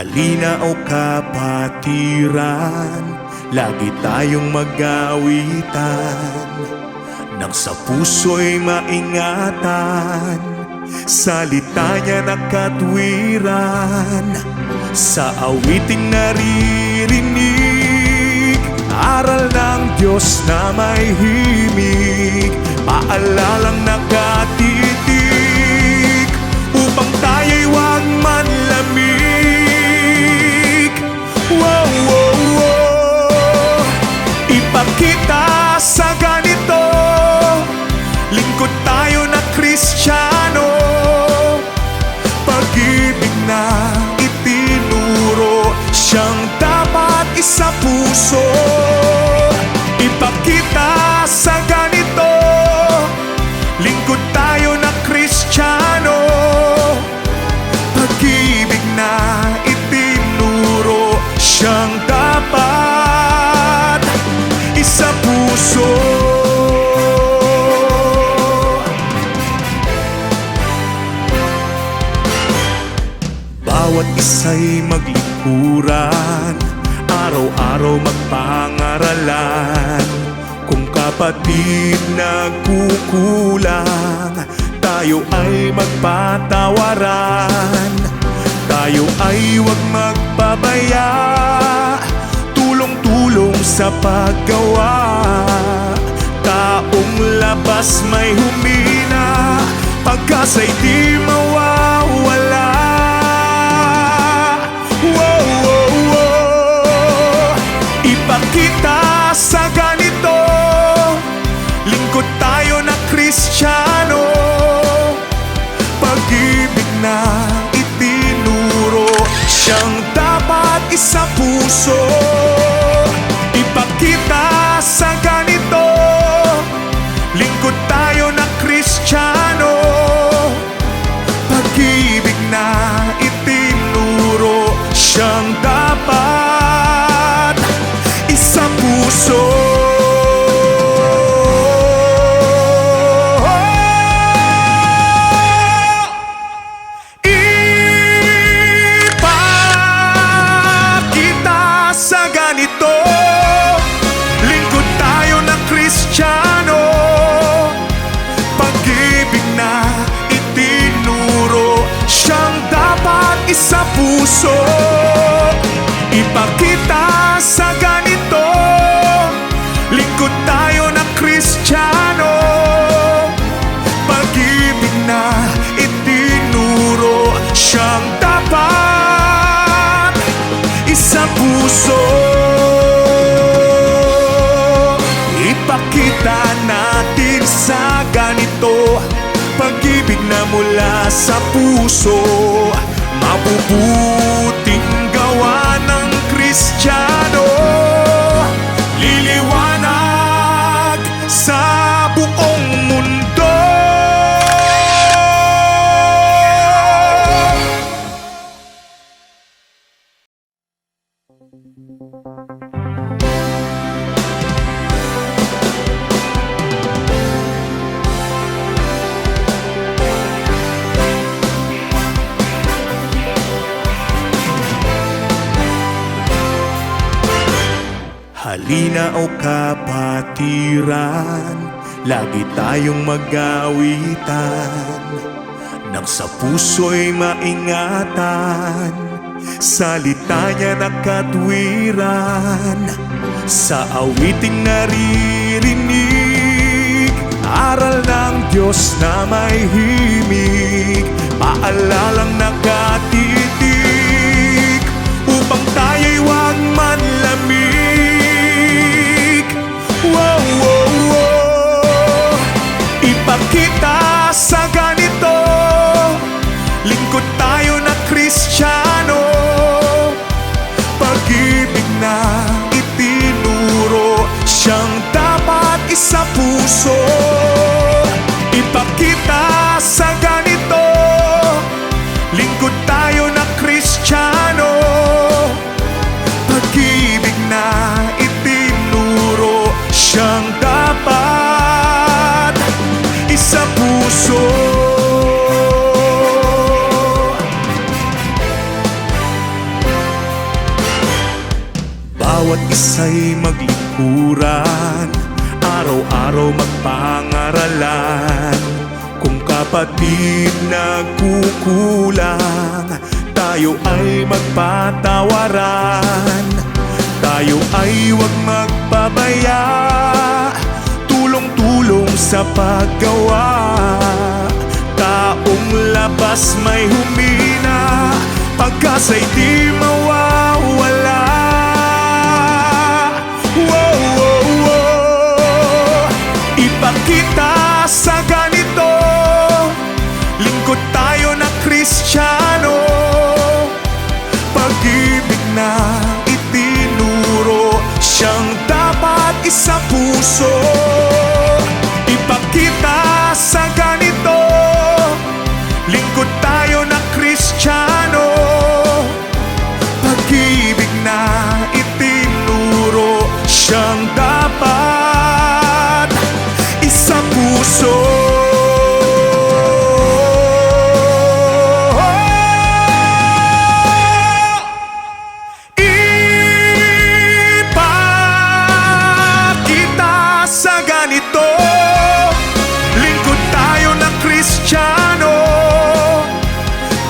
Halina o kapatiran, lagi tayong mag-awitan, nang sa puso'y maingatan, salita niya na katwiran. Sa awiting naririnig, aral ng Diyos na may himig, paalalang nakatitig, upang tayo'y huwag manlamig. Wow, wow, wow. Ipakita sa ganito, lingkod tayo na Kristiyano, pag-ibig na itinuro, siyang dapat isa puso. Ipakita sa ganito, lingkod tayo na Kristiyano, pag-ibig na itinuro, siyang dapat isa puso. Bawat isa'y maglikuran, araw-araw magpangaralan. Kung kapatid nagkukulang, tayo ay magpatawaran. Tayo ay huwag magpabaya, tulong-tulong sa paggawa. Taong labas may humina, pagkasa'y di mawawala. Wow, wow, wow. Ipakita sa ganito, lingkod tayo na Kristiyano, pag-ibig na itinuro, siyang dapat isa puso. Ipakita sa ganito, lingkod tayo na Kristiyano, pag-ibig na itinuro, siyang dapat isa puso. Ipakita sa ganito, lingkod tayo na Kristiyano, pag-ibig na itinuro, siyang dapat isa puso. Ipakita sa ganito, lingkod tayo na Kristiyano, pag-ibig na itinuro, siyang dapat isa puso. Ipakita natin sa ganito, pag-ibig na mula sa puso, mabubuting gawa ng Kristiyano, liliwanag sa buong mundo. Halina o kapatiran, lagi tayong mag-awitan, nang sa puso'y maingatan, salita niya na katwiran. Sa awiting naririnig, aral ng Diyos na may himig, paalalang nakatitig, upang tayo'y huwag manlamig. Wow, wow, wow. Ipakita sa ganito, lingkod tayo na Kristiyano, pag-ibig na itinuro, siyang dapat isa puso. Ipakita sa ganito, lingkod tayo na Kristiyano, pag-ibig na itinuro, siyang dapat isa puso. Bawat isa'y maglikuran, araw-araw magpangaralan. Kung kapatid nagkukulang, tayo ay magpatawaran. Tayo ay huwag magpabaya, tulong-tulong sa paggawa. Taong labas may humina, pagkasa'y di mawawala. Wow, wow, wow. Ipakita sa ganito, lingkod tayo na Kristiyano. Pag-ibig na itinuro, siyang dapat isa puso. Ipakita sa ganito, lingkod tayo na Kristiyano. Pag-ibig na itinuro, siyang dapat isa puso. Ipakita sa ganito, lingkod tayo na Kristiyano.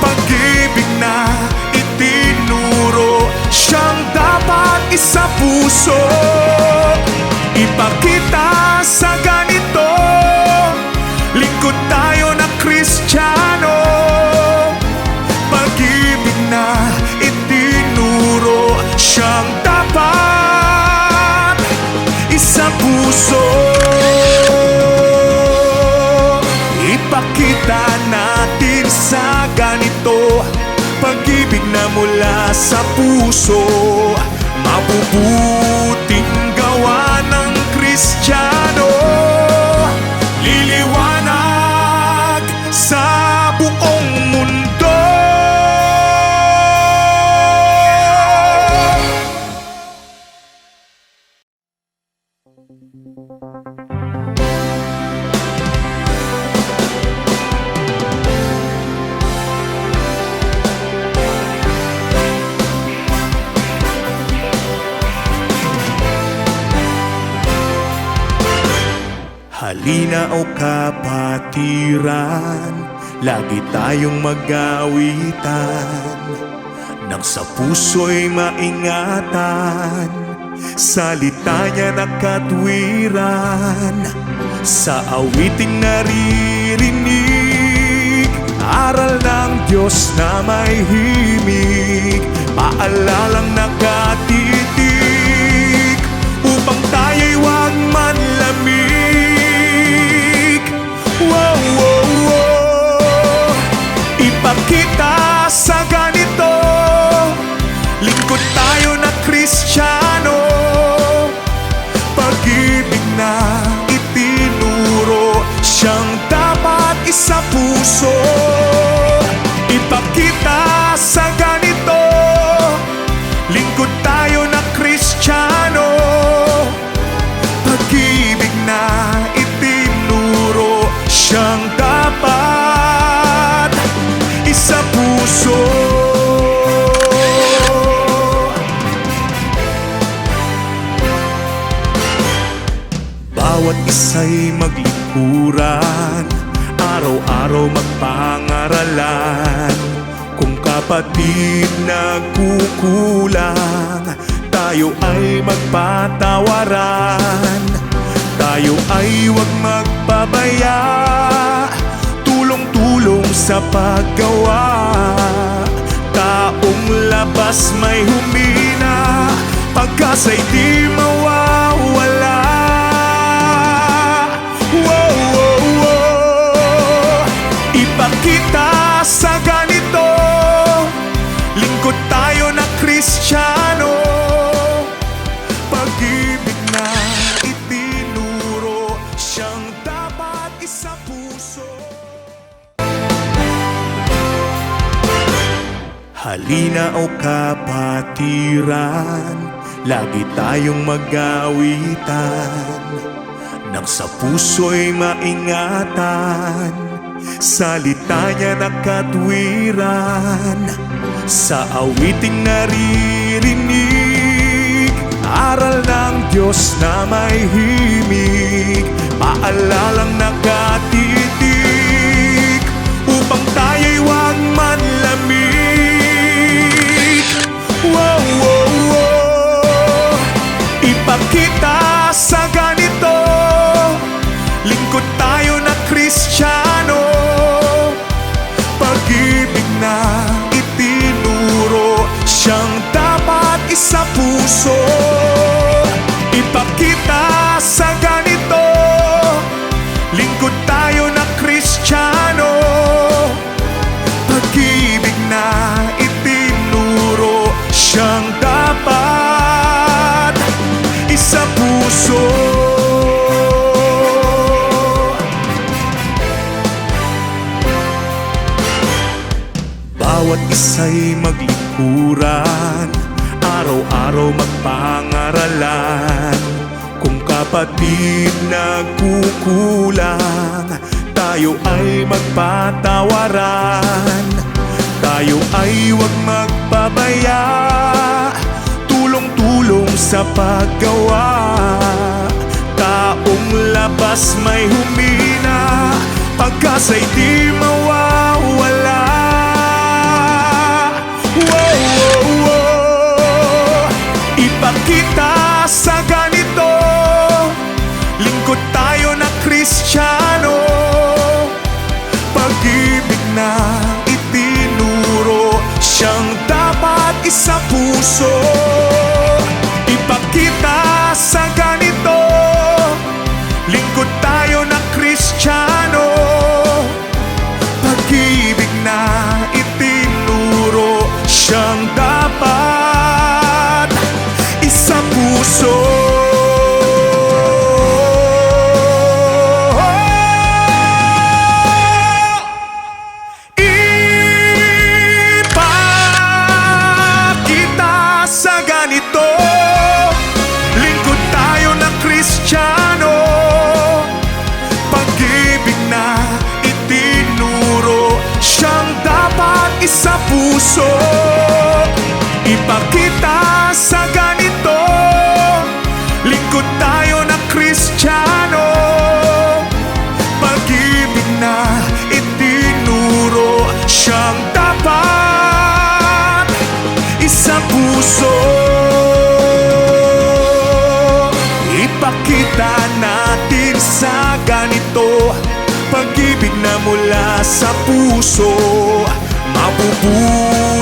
Pag-ibig na itinuro, siyang dapat isa puso. Ipakita sa ganito, lingkod tayo na Kristiyano. Pag-ibig na itinuro, siyang dapat isa puso. Ipakita natin sa ganito, pag-ibig na mula sa puso. Mabubuting gawa ng Kristiyano, liliwanag sa buong mundo. Halina o kapatiran, lagi tayong mag-awitan, nang sa puso'y maingatan, salita niya na katwiran. Sa awiting naririnig, aral ng Diyos na may himig, paalalang nakatitig, upang tayo'y huwag manlamig. Wow, wow, wow. Ipakita sa ganito, lingkod tayo na Kristiyano. Pag-ibig na itinuro, siyang dapat isa puso. Ipakita sa ganito, lingkod tayo na Kristiyano. Pag-ibig na itinuro, siyang dapat isa puso. Bawat isa'y maglikuran, araw-araw magpangaralan. Kung kapatid nagkukulang, tayo ay magpatawaran. Tayo ay huwag magpabaya, tulong-tulong sa paggawa. Taong labas may humina, pagkasa'y di mawawala. Wow, wow, wow. Ipakita sa ganito, lingkod tayo na Kristiyano. Pag-ibig na itinuro, siyang dapat isa puso. Halina o kapatiran, lagi tayong mag-awitan, nang sa puso'y maingatan, salita niya na katwiran. Sa awiting naririnig, Aral ng Diyos na may himig, paalalang nakatitig, upang tayo'y huwag manlamig. Wow, wow, wow. Ipakita sa ganito, lingkod tayo na Kristiyano, pag-ibig na itinuro, siyang dapat isa puso. Ipakita sa ganito, lingkod tayo na Kristiyano, pag-ibig na itinuro, siyang dapat isa puso. Bawat isa'y maglikuran, araw-araw magpangaralan. Kung kapatid nagkukulang, tayo ay magpatawaran. Tayo ay huwag magpabaya, tulong-tulong sa paggawa. Taong labas may humina, pagkasa'y di mawawala. Wow, wow, wow. Ipakita sa ganito, lingkod tayo na Kristiyano, pag-ibig na itinuro, siyang dapat isa puso. Ipakita sa ganito, lingkod tayo na Kristiyano, pag-ibig na itinuro, siyang dapat isa puso. Ipakita sa ganito, lingkod tayo na Kristiyano, pag-ibig na itinuro, siyang dapat isa puso. Ipakita sa ganito, lingkod tayo na Kristiyano, pag-ibig na itinuro, siyang dapat isa puso. Ipakita natin sa ganito, pag-ibig na mula sa puso, mabubuhay